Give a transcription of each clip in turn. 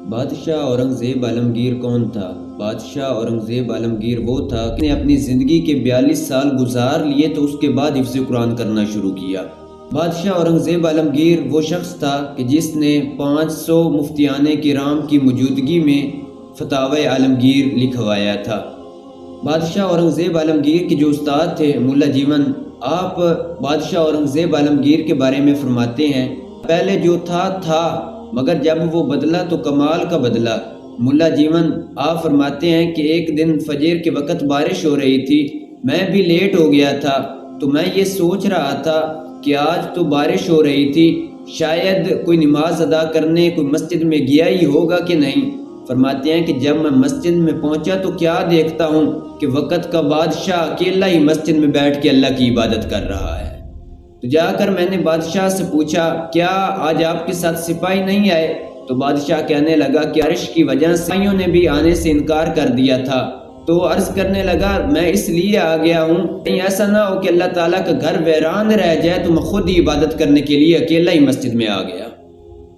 بادشاہ اورنگزیب عالمگیر کون تھا؟ بادشاہ اورنگزیب عالمگیر وہ تھا کہ نے اپنی زندگی کے 42 سال گزار لیے تو اس کے بعد حفظ قرآن کرنا شروع کیا۔ بادشاہ اورنگزیب عالمگیر وہ شخص تھا کہ جس نے 500 مفتیان کرام کی موجودگی میں فتاوی عالمگیر لکھوایا تھا۔ بادشاہ اورنگزیب عالمگیر کے جو استاد تھے ملا جیون، آپ بادشاہ اورنگزیب عالمگیر کے بارے میں فرماتے ہیں، پہلے جو تھا مگر جب وہ بدلا تو کمال کا بدلا۔ ملا جیون آپ فرماتے ہیں کہ ایک دن فجر کے وقت بارش ہو رہی تھی، میں بھی لیٹ ہو گیا تھا تو میں یہ سوچ رہا تھا کہ آج تو بارش ہو رہی تھی، شاید کوئی نماز ادا کرنے کوئی مسجد میں گیا ہی ہوگا کہ نہیں۔ فرماتے ہیں کہ جب میں مسجد میں پہنچا تو کیا دیکھتا ہوں کہ وقت کا بادشاہ اکیلا ہی مسجد میں بیٹھ کے اللہ کی عبادت کر رہا ہے۔ تو جا کر میں نے بادشاہ سے پوچھا، کیا آج آپ کے ساتھ سپاہی نہیں آئے؟ تو بادشاہ کہنے لگا کہ بارش کی وجہ سے سپاہیوں نے بھی آنے سے انکار کر دیا تھا۔ تو عرض کرنے لگا، میں اس لیے آ گیا ہوں کہیں ایسا نہ ہو کہ اللہ تعالیٰ کا گھر ویران رہ جائے تو میں خود ہی عبادت کرنے کے لیے اکیلا ہی مسجد میں آ گیا۔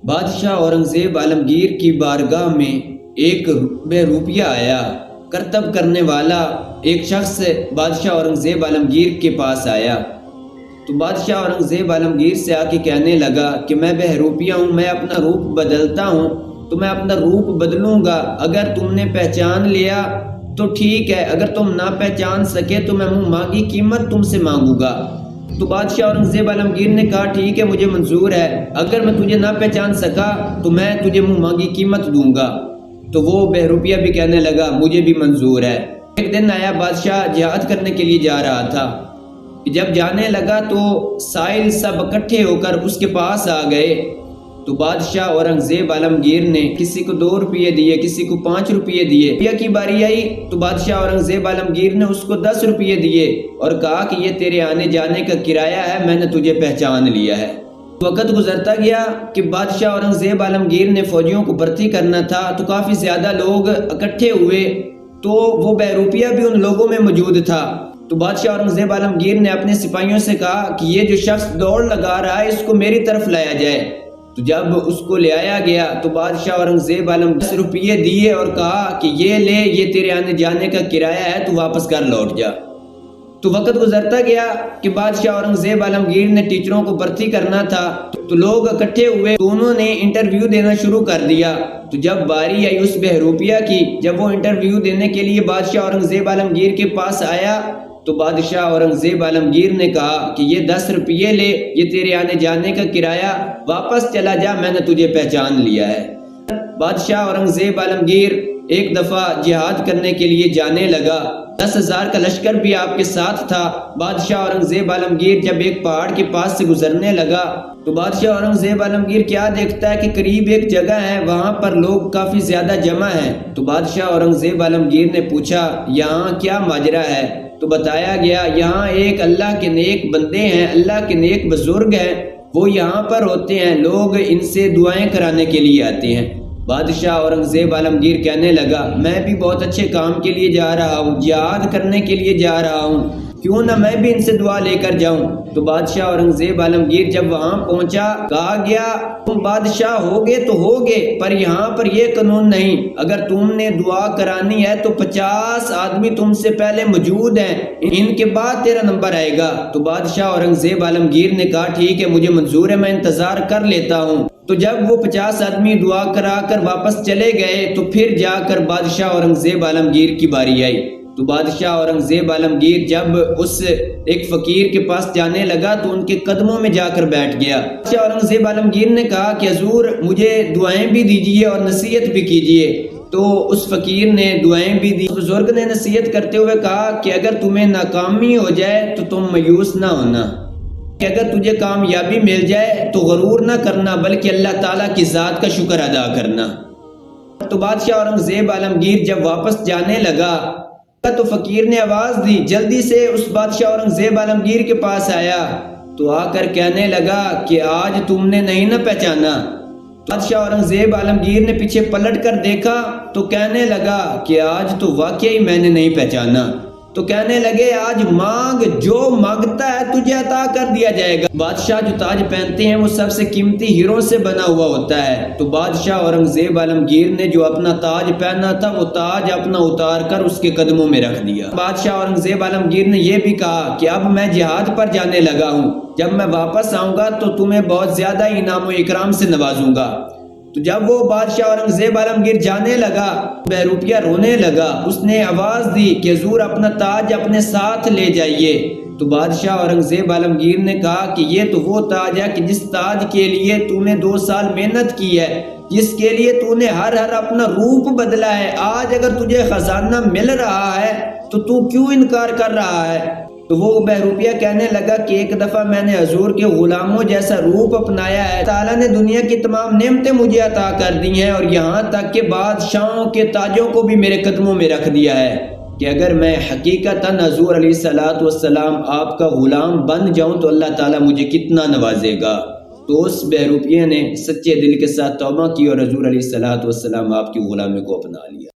بادشاہ اورنگزیب عالمگیر کی بارگاہ میں ایک بے روپیہ آیا، کرتب کرنے والا ایک شخص بادشاہ اورنگزیب عالمگیر کے پاس آیا۔ تو بادشاہ اورنگزیب عالمگیر سے آ کے کہنے لگا کہ میں بے روپیہ ہوں، میں اپنا روپ بدلتا ہوں تو میں اپنا روپ بدلوں گا، اگر تم نے پہچان لیا تو ٹھیک ہے، اگر تم نہ پہچان سکے تو میں منہ مانگی قیمت تم سے مانگوں گا۔ تو بادشاہ اورنگزیب عالمگیر نے کہا ٹھیک ہے، مجھے منظور ہے، اگر میں تجھے نہ پہچان سکا تو میں تجھے منہ مانگی قیمت دوں گا۔ تو وہ بے روپیہ بھی کہنے لگا مجھے بھی منظور ہے۔ ایک دن آیا، بادشاہ جہاد کرنے کے لیے جا رہا تھا، جب جانے لگا تو سائل سب اکٹھے ہو کر اس کے پاس آ گئے۔ تو بادشاہ اورنگزیب عالمگیر نے کسی کو 2 روپیے دیے، کسی کو 5 روپیے دیے۔ روپیہ کی باری آئی تو بادشاہ اورنگزیب عالمگیر نے اس کو 10 روپیے دیے اور کہا کہ یہ تیرے آنے جانے کا کرایہ ہے، میں نے تجھے پہچان لیا ہے۔ وقت گزرتا گیا کہ بادشاہ اورنگزیب عالمگیر نے فوجیوں کو بھرتی کرنا تھا تو کافی زیادہ لوگ اکٹھے ہوئے، تو وہ بے روپیہ بھی ان لوگوں میں موجود تھا۔ تو بادشاہ اورنگزیب عالمگیر نے اپنے سپاہیوں سے کہا کہ یہ جو شخص دوڑ لگا رہا ہے اس کو میری طرف لایا جائے۔ تو جب اس کو لے آیا گیا تو بادشاہ اورنگزیب عالمگیر 10 روپیے دیے اور کہا کہ یہ لے، یہ تیرے آنے جانے کا کرایہ ہے، تو واپس گھر لوٹ جا۔ تو وقت گزرتا گیا کہ بادشاہ اورنگزیب عالمگیر نے ٹیچروں کو بھرتی کرنا تھا تو لوگ اکٹھے ہوئے، تو انہوں نے انٹرویو دینا شروع کر دیا۔ تو جب باری آئی اس بے روپیہ کی، جب وہ انٹرویو دینے کے لیے بادشاہ اورنگزیب عالمگیر کے پاس آیا تو بادشاہ اورنگزیب عالمگیر نے کہا کہ یہ 10 روپیے لے، یہ تیرے آنے جانے کا کرایہ، واپس چلا جا، میں نے تجھے پہچان لیا ہے۔ بادشاہ اورنگزیب عالمگیر ایک دفعہ جہاد کرنے کے لیے جانے لگا، 10,000 کا لشکر بھی آپ کے ساتھ تھا۔ بادشاہ اورنگزیب عالمگیر جب ایک پہاڑ کے پاس سے گزرنے لگا تو بادشاہ اورنگزیب عالمگیر کیا دیکھتا ہے کہ قریب ایک جگہ ہے، وہاں پر لوگ کافی زیادہ جمع ہیں۔ تو بادشاہ اورنگزیب عالمگیر نے پوچھا یہاں کیا ماجرا ہے؟ تو بتایا گیا یہاں ایک اللہ کے نیک بندے ہیں، اللہ کے نیک بزرگ ہیں، وہ یہاں پر ہوتے ہیں، لوگ ان سے دعائیں کرانے کے لیے آتے ہیں۔ بادشاہ اورنگزیب عالمگیر کہنے لگا میں بھی بہت اچھے کام کے لیے جا رہا ہوں، جہاد کرنے کے لیے جا رہا ہوں، کیوں نہ میں بھی ان سے دعا لے کر جاؤں۔ تو بادشاہ اورنگزیب عالمگیر جب وہاں پہنچا، کہا گیا تم بادشاہ ہوگے تو ہوگے، پر یہاں پر یہ قانون نہیں، اگر تم نے دعا کرانی ہے تو 50 آدمی تم سے پہلے موجود ہیں، ان کے بعد تیرا نمبر آئے گا۔ تو بادشاہ اورنگزیب عالمگیر نے کہا ٹھیک ہے، مجھے منظور ہے، میں انتظار کر لیتا ہوں۔ تو جب وہ 50 آدمی دعا کرا کر واپس چلے گئے تو پھر جا کر بادشاہ اورنگزیب عالمگیر کی باری آئی۔ تو بادشاہ اورنگزیب عالمگیر جب اس ایک فقیر کے پاس جانے لگا تو ان کے قدموں میں جا کر بیٹھ گیا۔ بادشاہ اورنگزیب عالمگیر نے کہا کہ حضور مجھے دعائیں بھی دیجیے اور نصیحت بھی کیجیے۔ تو اس فقیر نے دعائیں بھی دی۔ بزرگ نے نصیحت کرتے ہوئے کہا کہ اگر تمہیں ناکامی ہو جائے تو تم مایوس نہ ہونا، کہ اگر تجھے کامیابی مل جائے تو غرور نہ کرنا بلکہ اللہ تعالیٰ کی ذات کا شکر ادا کرنا۔ تو بادشاہ اورنگزیب عالمگیر جب واپس جانے لگا تو فقیر نے آواز دی، جلدی سے اس بادشاہ اورنگزیب عالمگیر کے پاس آیا۔ تو آ کر کہنے لگا کہ آج تم نے نہیں نہ پہچانا۔ بادشاہ اورنگزیب عالمگیر نے پیچھے پلٹ کر دیکھا تو کہنے لگا کہ آج تو واقعی میں نے نہیں پہچانا۔ تو کہنے لگے آج مانگ، جو مانگتا ہے تجھے عطا کر دیا جائے گا۔ بادشاہ جو تاج پہنتے ہیں وہ سب سے قیمتی ہیروں سے بنا ہوا ہوتا ہے، تو بادشاہ اورنگزیب عالمگیر نے جو اپنا تاج پہنا تھا وہ تاج اپنا اتار کر اس کے قدموں میں رکھ دیا۔ بادشاہ اورنگزیب عالمگیر نے یہ بھی کہا کہ اب میں جہاد پر جانے لگا ہوں، جب میں واپس آؤں گا تو تمہیں بہت زیادہ انعام و اکرام سے نوازوں گا۔ تو جب وہ بادشاہ اورنگزیب عالمگیر جانے لگا، بہروپیہ رونے لگا، اس نے آواز دی کہ حضور اپنا تاج اپنے ساتھ لے جائیے۔ تو بادشاہ اورنگزیب عالمگیر نے کہا کہ یہ تو وہ تاج ہے کہ جس تاج کے لیے تو نے 2 سال محنت کی ہے، جس کے لیے تو نے ہر اپنا روپ بدلا ہے، آج اگر تجھے خزانہ مل رہا ہے تو کیوں انکار کر رہا ہے؟ تو وہ بہروپیہ کہنے لگا کہ ایک دفعہ میں نے حضور کے غلاموں جیسا روپ اپنایا ہے، تعالیٰ نے دنیا کی تمام نعمتیں مجھے عطا کر دی ہیں، اور یہاں تک کہ بادشاہوں کے تاجوں کو بھی میرے قدموں میں رکھ دیا ہے، کہ اگر میں حقیقتاً حضور علیہ الصلوۃ والسلام آپ کا غلام بن جاؤں تو اللہ تعالیٰ مجھے کتنا نوازے گا۔ تو اس بہروپیہ نے سچے دل کے ساتھ توبہ کی اور حضور علیہ الصلوۃ والسلام آپ کی غلامی کو اپنا لیا۔